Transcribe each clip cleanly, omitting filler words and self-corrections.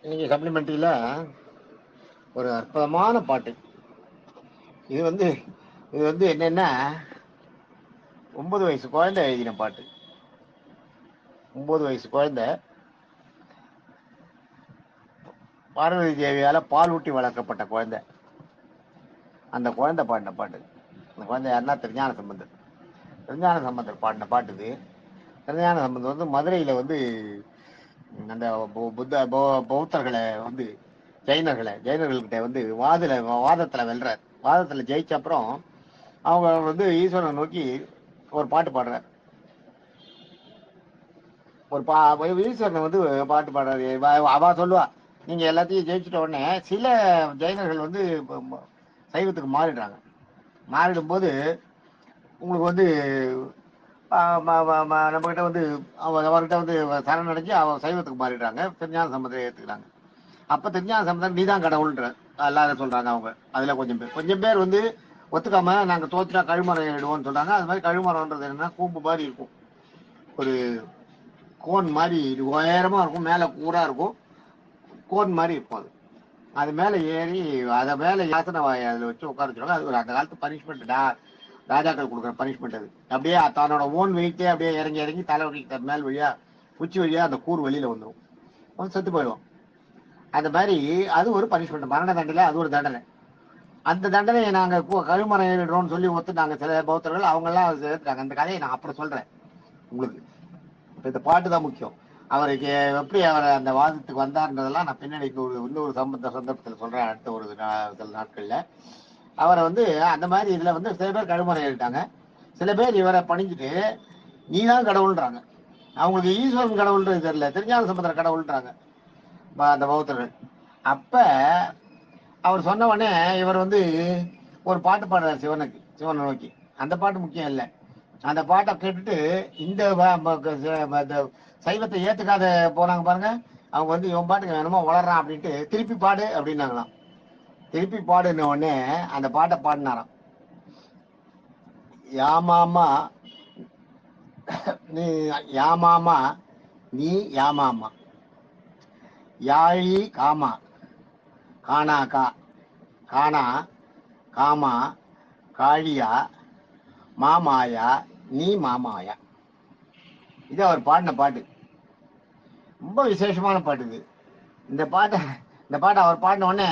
இன்னைக்கு சப்ளிமெண்ட்ரியில ஒரு அற்புதமான பாட்டு. இது வந்து இது வந்து என்னன்னா 9 வயசு குழந்தை எழுதின பாட்டு. 9 வயசு குழந்தை பார்வதி தேவியால பால் ஊட்டி வளர்க்கப்பட்ட குழந்தை. அந்த குழந்தை பாடின பாட்டு. அந்த குழந்தை யாருன்னா திருஞான சம்பந்தர். திருஞான சம்பந்தர் பாடின பாட்டு இது. திருஞான சம்பந்தர் வந்து மதுரையில வந்து அந்த பௌத்தர்களை வந்து ஜெயினர்கள்கிட்ட வந்து வாதத்துல வெல்றார். வாதத்துல ஜெயிச்ச அப்புறம் அவங்க வந்து ஈஸ்வரனை நோக்கி ஒரு பாட்டு பாடுறார். ஈஸ்வரனை வந்து பாட்டு பாடுறாரு. அவ சொல்லுவா, நீங்க எல்லாத்தையும் ஜெயிச்சுட்ட உடனே சில ஜெயினர்கள் வந்து சைவத்துக்கு மாறிடுறாங்க. மாறிடும் போது உங்களுக்கு வந்து நம்ம கிட்ட வந்து அவர்கிட்ட வந்து சரணடைஞ்சு அவன் சைவத்துக்கு மாறிடுறாங்க. திருஞான சம்பந்தரை ஏத்துக்கிறாங்க. அப்ப திருஞான சம்பந்தர் நீதான் கடவுள்ன்ற எல்லாரும் சொல்றாங்க. அவங்க அதுல கொஞ்சம் பேர் வந்து ஒத்துக்காம நாங்க தோத்துட்டா கழுமரம் ஏறிடுவோம்னு சொல்றாங்க. அது மாதிரி கழுமரம்ன்றது என்னன்னா கூம்பு மாதிரி இருக்கும், ஒரு கோன் மாதிரி உயரமா இருக்கும், மேல கூரா இருக்கும், கோன் மாதிரி இருக்கும். அது மேல ஏறி அதை மேல யாசனை அதுல வச்சு உட்கார வச்சிருவாங்க. அது ஒரு அந்த காலத்து பனிஷ்மெண்ட், ராஜாக்கள் கொடுக்குற பனிஷ்மெண்ட். அது அப்படியே தன்னோட ஓன் வெயிட்டே அப்படியே இறங்கி இறங்கி தலைவலிக்கு மேல் வழியா உச்சி வழியா அந்த கூர் வெளியில வந்துடும், செத்து போயிடுவோம். அந்த மாதிரி அது ஒரு பனிஷ்மெண்ட், மரண தண்டனை. அது ஒரு தண்டனை. அந்த தண்டனையை நாங்க கழுமரம் ஏறிடுறோம்னு சொல்லி ஒத்து நாங்க சில பௌத்தர்கள் அவங்க எல்லாம் சேர்த்துட்டாங்க. அந்த கதையை நான் அப்புறம் சொல்றேன் உங்களுக்கு. இந்த பாட்டு தான் முக்கியம். அவருக்கு எப்படி அவர் அந்த வாதத்துக்கு வந்தார்ன்றதெல்லாம் நான் பின்னாடி இன்னொரு சந்தர்ப்பத்தில் சொல்றேன், அடுத்த ஒரு சில நாட்கள்ல. அவரை வந்து அந்த மாதிரி இதுல வந்து சில பேர் கழுமறை ஏறிட்டாங்க. சில பேர் இவரை பணிஞ்சுட்டு நீதான் கடவுள்ன்றாங்க. அவங்களுக்கு ஈஸ்வரன் கடவுள்ன்றது தெரியல, திருஞான சம்பந்தர் கடவுள்ன்றாங்க அந்த பௌத்தர்கள். அப்ப அவர் சொன்ன உடனே இவர் வந்து ஒரு பாட்டு பாடுறாரு சிவனை நோக்கி. அந்த பாட்டு முக்கியம் இல்லை. அந்த பாட்டை கேட்டுட்டு இந்த சைவத்தை ஏத்துக்காத போனாங்க பாருங்க, அவங்க வந்து இவன் பாட்டுக்கு வேணுமோ வளர்றான் அப்படின்ட்டு திருப்பி பாடு அப்படின்னாங்களாம். திருப்பி பாடுன உடனே அந்த பாட்டை பாடினாராம். யாமாமா நீ யாமாமா நீ யாமாமா யாழி காமா காணாக்கா காணா காமா காழியா மாமாயா நீ மாமாயா. இது அவர் பாடின பாட்டு. ரொம்ப விசேஷமான பாட்டு இது. இந்த பாட்டை அவர் பாடின உடனே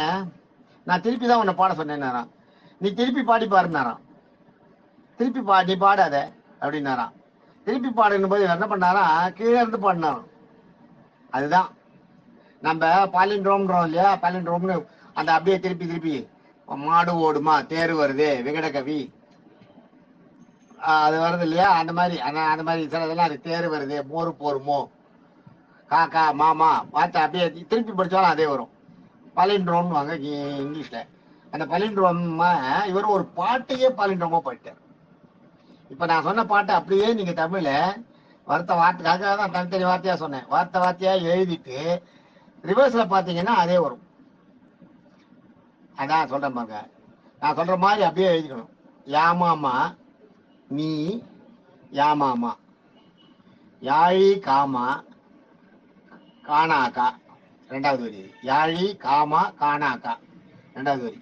நான் திருப்பி தான் உன்னை பாட சொன்னேன்னாராம். நீ திருப்பி பாடி பாருனாராம். திருப்பி நீ பாடாத அப்படின்னாராம். திருப்பி பாடுன்னு போது என்ன பண்ணாராம், கீழே இருந்து பாடினாராம். அதுதான் நம்ம பாலிண்ட்ரோம்ன்றோம் இல்லையா, பாலிண்ட்ரோம்னு அந்த அப்படியே திருப்பி மாடு ஓடுமா தேர் வருது விகடகவி அது வருது இல்லையா, அந்த மாதிரி சிலதெல்லாம் அது தேர் வருது மோரு போருமோ காக்கா மாமா பார்த்து அப்படியே திருப்பி படிச்சாலும் அதே வரும். பாலிண்ட்ரோம் வாங்க இங்கிலீஷ்ல. அந்த பாலிண்ட்ரோமா இவர் ஒரு பாட்டையே பாலிண்ட்ரோமா பாடிட்டார். இப்ப நான் சொன்ன பாட்டை அப்படியே நீங்க தமிழ்ல வார்த்தைக்காக தான் தனித்தனி வார்த்தையா சொன்னேன். வார்த்தையா எழுதிட்டு ரிவர்ஸ்ல பாத்தீங்கன்னா அதே வரும். அதான் சொல்றேன் பாருங்க. நான் சொல்ற மாதிரி அப்படியே எழுதிக்கணும். யாமாமா நீ யாமாமா யாழி காமா காணாக்கா ரெண்டாவது வரி. யாழி காமா காணாக்கா ரெண்டாவது வரி.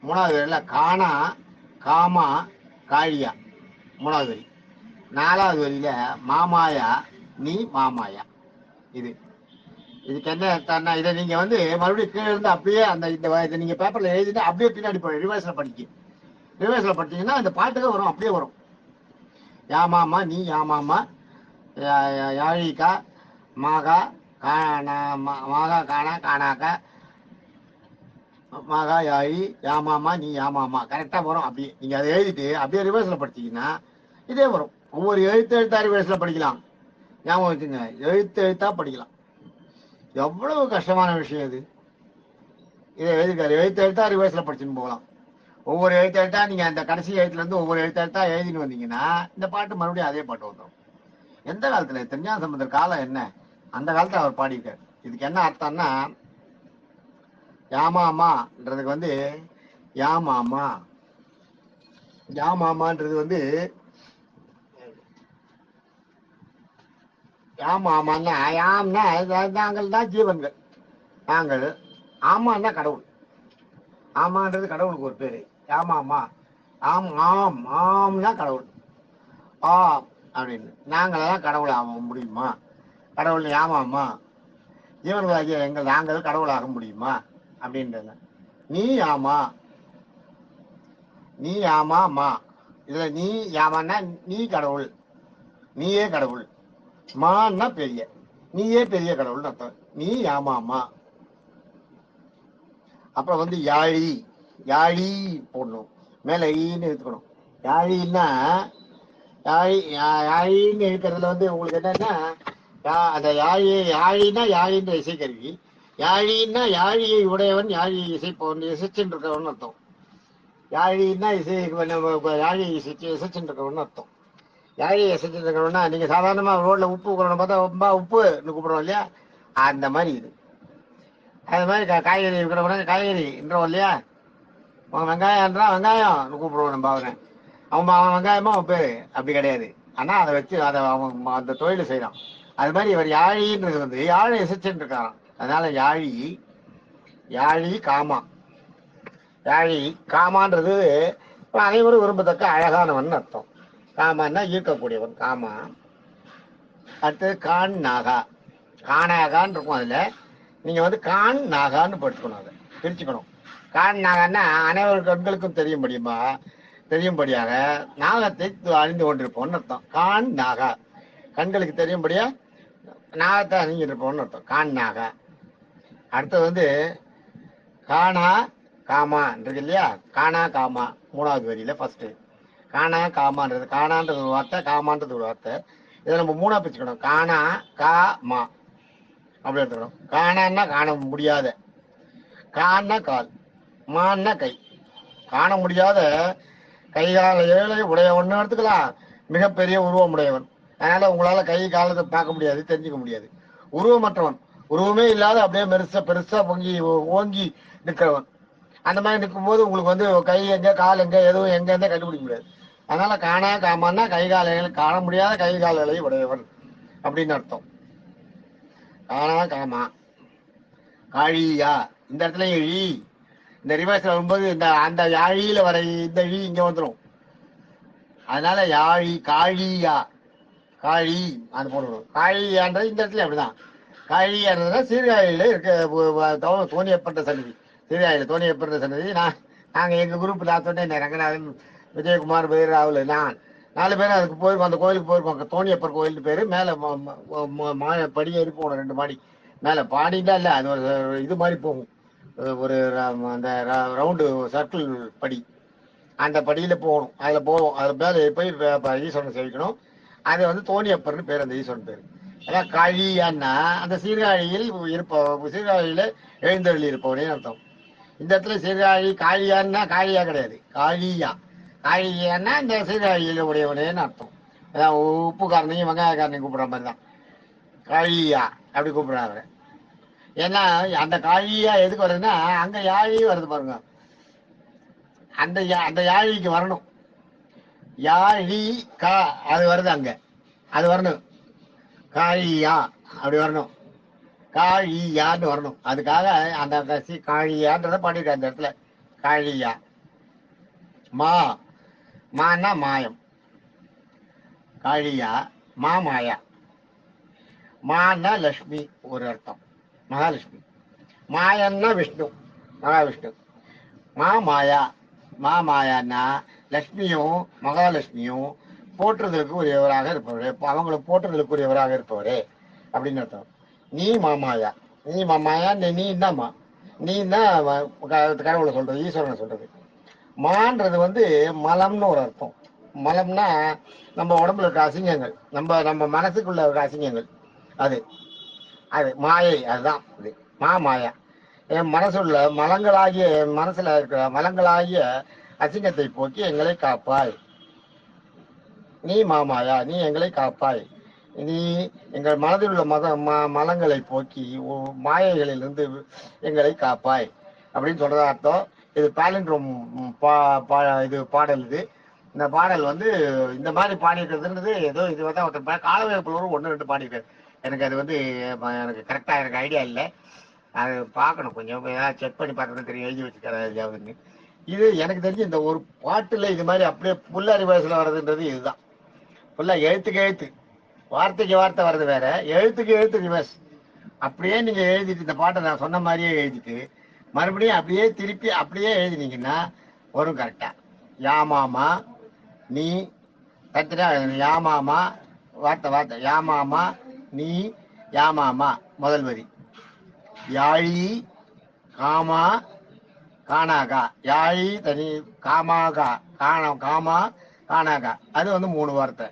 மூணாவது வரியில காணா காமா காழியா மூணாவது வரி. நாலாவது வரியில மாமாயா நீ மாமாயா. இதுக்கு என்ன, இதை நீங்க வந்து மறுபடியும் கீழே இருந்து அப்படியே அந்த இதை நீங்க பேப்பர்ல எழுதிட்டு அப்படியே பின்னாடி ரிவர்ஸ்ல படிச்சீங்கன்னா இந்த பாட்டுக்கு வரும், அப்படியே வரும். யாமாமா நீ யாமாமா யாழிகா மாகா மாகா காணா காணாக்கா மாகா யாழி யாமாமா நீ யாமாமா கரெக்டா வரும். அப்படியே நீங்க அதை எழுதிட்டு அப்படியே ரிவர்ஸ்ல படிச்சீங்கன்னா இதே வரும். ஒவ்வொரு எழுத்தா ரிவர்ஸ்ல படிக்கலாம். ஞாபகம் வச்சுங்க, எழுத்தா படிக்கலாம். எவ்வளவு கஷ்டமான விஷயம் இது. இதை எழுத்தா ரிவர்ஸ்ல படிச்சுன்னு போகலாம். ஒவ்வொரு எழுத்தா நீங்க அந்த கடைசி எழுத்துல இருந்து ஒவ்வொரு எழுத்தா எழுதின்னு வந்தீங்கன்னா இந்த பாட்டு மறுபடியும் அதே பாட்டு வந்துடும். எந்த காலத்துல திருஞான சம்பந்தர் காலம் என்ன, அந்த காலத்துல அவர் பாடியிருக்காரு. இதுக்கு என்ன அர்த்தம்னா, யாமாமான்றதுக்கு வந்து யாமாமான்றது வந்து யாமாமான்னா யாம்னா நாங்கள் தான் ஜீவன்கள், நாங்கள். ஆமான்னா கடவுள். ஆமான்றது கடவுளுக்கு ஒரு பேரு. ஆமாமா. ஆம் ஆம் ஆம்னா கடவுள். ஆம் அப்படின்னு. நாங்களெல்லாம் கடவுள் ஆக முடியுமா? கடவுள் ஆமாமா. ஜீவன்களாகிய நாங்கள் கடவுளாக முடியுமா அப்படின்றத. நீ ஆமா, நீ ஆமா மா. இதுல நீ ஆமான்னா நீ கடவுள், நீயே கடவுள். மான்னா பெரிய, நீயே பெரிய கடவுள்னு அர்த்தம். நீ ஆமாமா. அப்புறம் வந்து யாழி, யாழி போடணும், மேல ஈன்னு எடுத்துக்கணும். யாழின்னா யாழின்னு இருக்கிறதுல வந்து உங்களுக்கு என்னன்னா அந்த யாழின்னா யாழின்ற இசைக்கருவி. யாழின்னா யாழியை உடையவன், யாழியை இசைப்பவன், இசைச்சுன்னு இருக்கவன் அர்த்தம். யாழின்னா யாழியை இசைச்சுன்னு இருக்கவன் அர்த்தம். யாழியை இசைச்சுன்னு இருக்கவன்னா நீங்க சாதாரணமா ரோட்ல உப்பு கூறணும் பார்த்தா ரொம்ப உப்புன்னு கூப்பிடுறோம் இல்லையா, அந்த மாதிரி இது. அது மாதிரி காய்கறி இருக்கிறவன காய்கறின்றோம் இல்லையா, அவன் வெங்காயம்ன்றான் வெங்காயம்னு கூப்பிடுவோம் நம்ம அவனை. அவன் வெங்காயமா அவன் பேரு அப்படி கிடையாது. ஆனா அதை வச்சு அதை அவன் அந்த தொழிலை செய்யறான். அது மாதிரி இவர் யாழின்றது வந்து யாழை இசைச்சுன்னு இருக்காராம். அதனால யாழி, யாழி காமா. யாழி காமான்றது அனைவரும் விரும்பத்தக்க அழகானவன் அர்த்தம். காமான்னா ஈர்க்கக்கூடியவன் காமா. அடுத்தது கான் நாகா. கானாகான்னு இருக்கும். அதுல நீங்க வந்து கான் நாகான்னு படிச்சுக்கணும், அதை பிரிச்சுக்கணும். கான் நாகான்னா அனைவரு கண்களுக்கும் தெரியும்படியாக நாகத்தை அணிந்து கொண்டிருப்போம்னு அர்த்தம். கான் நாகா, கண்களுக்கு தெரியும்படியா நாகத்தை அணிஞ்சிருப்போம்னு அர்த்தம். கான் நாகா. அடுத்தது வந்து கானா காமா இருக்கு இல்லையா, கானா காமா மூணாவது வரியில ஃபர்ஸ்ட். கானா காமான்றது, காணான்றது ஒரு வார்த்தை, காமான்றது ஒரு வார்த்தை. இதை நம்ம மூணா பிரிச்சுக்கணும். கானா கா மா அப்படி எடுத்துக்கணும். காணான்னா காண முடியாத, கான்னா கால், மான்னா கை. காண முடியாத கைகால ஏழை உடையவன் எடுத்துக்கலாம். மிகப்பெரிய உருவம் உடையவன். அதனால உங்களால கை காலத்தை பார்க்க முடியாது, தெரிஞ்சுக்க முடியாது. உருவமற்றவன், உருவமே இல்லாத அப்படியே பெருசா பொங்கி ஓங்கி நிற்கிறவன். அந்த மாதிரி நிற்கும் போது உங்களுக்கு வந்து கை எங்க கால் எங்க எதுவும் எங்க இருந்தே கண்டுபிடிக்க முடியாது. அதனால காணா காமான்னா கை காலைகளை காண முடியாத கை கால்களை உடையவன் அப்படின்னு அர்த்தம். காணா காமா. காழியா, இந்த இடத்துல இழி, இந்த ரிவர்ஸ்ல வரும்போது இந்த அந்த யாழியில வர இந்த இழி இங்க வந்துடும். அதனால யாழி காழியா, காழி அது போடணும். காழியான்றது இந்த இடத்துல அப்படிதான். காழியான்றதுனா சீர்காழியில இருக்க தோணியப்பட்ட சன்னதி. சீர்காழியில தோணியப்பட்ட சன்னதி. நாங்க எங்க குரூப் நான் சொன்னேன், ரங்கநாதன், விஜயகுமார், பேர் ராகுல், நான் 4 பேரும் அதுக்கு போயிருக்கோம். அந்த கோயிலுக்கு போயிருக்கோம். தோணியப்பர் கோயில் பேரு. மேல படி ஏறி போகணும், 2 மாடி மேல. பாடிலாம் இல்ல, அது ஒரு இது மாதிரி போகும். ஒரு அந்த ரவுண்டு சர்க்கிள் படி. அந்த படியில போகணும். அதுல போவோம். அது மேல போய் ஈஸ்வரனை சேவிக்கணும். அது வந்து தோணியப்பர்னு பேர், அந்த ஈஸ்வரன் பேரு. அதான் காழியான்னா அந்த சீர்காழியில் சீர்காழியில எழுந்தருளி இருப்பவனே அர்த்தம். இந்த இடத்துல சீர்காழி காழியான்னா காழியா கிடையாது, காழியா. காழியான்னா இந்த சீர்காழியில உடையவனேன்னு அர்த்தம். அதான் உப்புக்காரனையும் வெங்காயக்காரனையும் கூப்பிடுற மாதிரி தான் காழியா அப்படி கூப்பிடுறாங்க. ஏன்னா அந்த காழியா எதுக்கு வருதுன்னா அங்க யாழி வருது பாருங்க, அந்த அந்த யாழிக்கு வரணும். யாழி கா அது வருது அங்க, அது வரணும். காழியா அப்படி வரணும், காழியான்னு வரணும். அதுக்காக அந்த காழியான்றத பாடிருக்க அந்த இடத்துல. காழியா. மா, மானா மாயம். காழியா மா மாயா. மானா லட்சுமி ஒரு அர்த்தம், மகாலட்சுமி. மாயன்னா விஷ்ணு, மகாவிஷ்ணு. மா மாயா, மா மாயான்னா லட்சுமியும் மகாலட்சுமியும் போற்றுதலுக்கு உரியவராக இருப்பவரே, அவங்களை போற்றுதலுக்கு உரியவராக இருப்பவரே அப்படின்னு அர்த்தம். நீ மாமாயா, நீ மாமாயா, நீ என்னம்மா, நீ தான் கடவுளை சொல்றது, ஈஸ்வரனை சொல்றது. மான்றது வந்து மலம்னு ஒரு அர்த்தம். மலம்னா நம்ம உடம்புல இருக்க அசிங்கங்கள், நம்ம மனசுக்குள்ள இருக்க அசிங்கங்கள், அது அது மாயை, அதுதான் இது மாயா. என் மனசுள்ள மலங்களாகிய, என் மனசுல இருக்கிற மலங்களாகிய அசிங்கத்தை போக்கி எங்களை காப்பாய். நீ மாமாயா, நீ எங்களை காப்பாய். நீ எங்கள் மனதில் உள்ள மலங்களை போக்கி மாயைகளிலிருந்து எங்களை காப்பாய் அப்படின்னு சொல்றதா அர்த்தம். இது பாலிண்ட்ரோம் இது பாடல். இந்த பாடல் வந்து இந்த மாதிரி பாடியிருக்கிறதுன்றது ஏதோ இது வந்து ஒருத்தர் காலவேப்புலரும் 1-2 பாடியிருக்காரு. எனக்கு அது வந்து எனக்கு கரெக்டா எனக்கு ஐடியா இல்லை. அது பார்க்கணும், கொஞ்சம் செக் பண்ணி பார்க்கணும் தெரியும், எழுதி வச்சுக்கிறாருன்னு. இது எனக்கு தெரிஞ்சு இந்த ஒரு பாட்டுல இது மாதிரி அப்படியே புல்லா ரிவர்ஸ்ல வர்றதுன்றது இதுதான். ஃபுல்லா எழுத்துக்கு எழுத்து, வார்த்தைக்கு வார்த்தை வர்றது வேற, எழுத்துக்கு எழுத்து ரிவர்ஸ். அப்படியே நீங்க எழுதிட்டு இந்த பாட்டை நான் சொன்ன மாதிரியே எழுதிட்டு மறுபடியும் அப்படியே திருப்பி அப்படியே எழுதினீங்கன்னா வரும் கரெக்டா. யாமாமா நீ கரெக்டா எழுதணும். யாமாமா வார்த்தை வார்த்தை, யாமாமா நீ யாமாமா முதல் வரி. யாழி காமா காணாகா, யாழி தனி காமாகா காமா காணாகா, அது வந்து 3 வார்த்தை.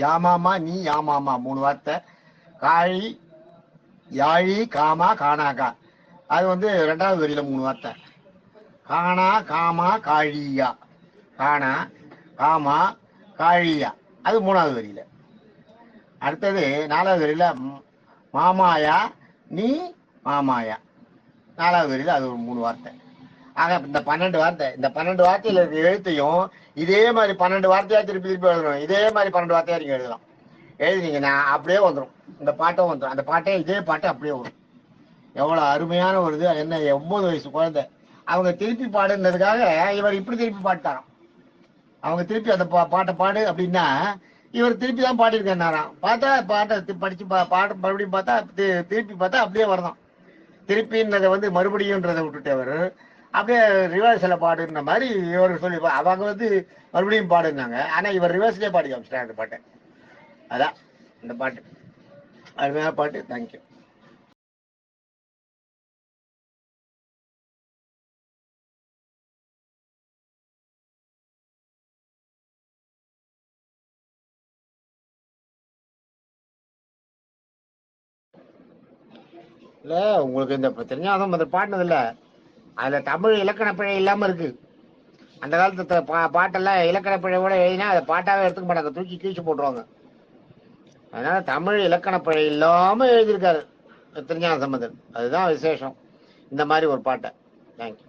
யாமாமா நீ யாமாமா 3 வார்த்தை. காழி யாழி காமா காணாகா, அது வந்து 2வது வரியில 3 வார்த்தை. காணா காமா காழியா, காணா காமா காழியா, அது 3வது வரியில. அடுத்தது 4வது வரியில மாமாயா நீ மாமாயா, 4வது வரியில அது ஒரு 3 வார்த்தை. ஆக இந்த 12 வார்த்தை, இந்த 12 வார்த்தையில இருக்க எழுத்தையும் இதே மாதிரி 12 வார்த்தையா திருப்பி திருப்பி எழுதணும். இதே மாதிரி 12 வார்த்தையா நீங்க எழுதலாம். எழுதினீங்கன்னா அப்படியே வந்துடும், இந்த பாட்டும் வந்துடும். அந்த பாட்டே இதே பாட்டு அப்படியே வரும். எவ்வளவு அருமையான ஒரு இது. என்ன 9 வயசு குழந்தை அவங்க திருப்பி பாடுன்றதுக்காக இவர் இப்படி திருப்பி பாட்டாராம். அவங்க திருப்பி அந்த பாட்டை பாடு அப்படின்னா இவர் திருப்பி தான் பாடியிருக்காராம். பார்த்தா பாட்டை படிச்சு பாட்டு மறுபடியும் பார்த்தா திருப்பி பார்த்தா அப்படியே வரலாம். திருப்பின்றதை வந்து மறுபடியும்ன்றதை விட்டுட்டு அவர் அப்படியே ரிவர்ஸ்ல பாடுன்ற மாதிரி இவர் சொல்லி அவங்க வந்து மறுபடியும் பாடுனாங்க. ஆனா இவர் ரிவர்ஸ்லேயே பாடி காமிச்சிட்டாங்க அந்த பாட்டை. அதான் இந்த பாட்டு, அருமையான பாட்டு. தேங்க்யூ. இல்ல உங்களுக்கு இந்த தெரிஞ்சாதான் அந்த பாடினது இல்ல, அதுல தமிழ் இலக்கண பிழை இல்லாம இருக்கு. அந்த காலத்து பாட்டெல்லாம் இலக்கண பிழையோட எழுதினா அதை பாட்டாவே எடுத்துக்க மாட்டாங்க, தூக்கி கீழ்ச்சி போட்டுருவாங்க. அதனால தமிழ் இலக்கண பிழை இல்லாம எழுதியிருக்காரு திருஞான சம்பந்தர். அதுதான் விசேஷம் இந்த மாதிரி ஒரு பாட்டை. தேங்க்யூ.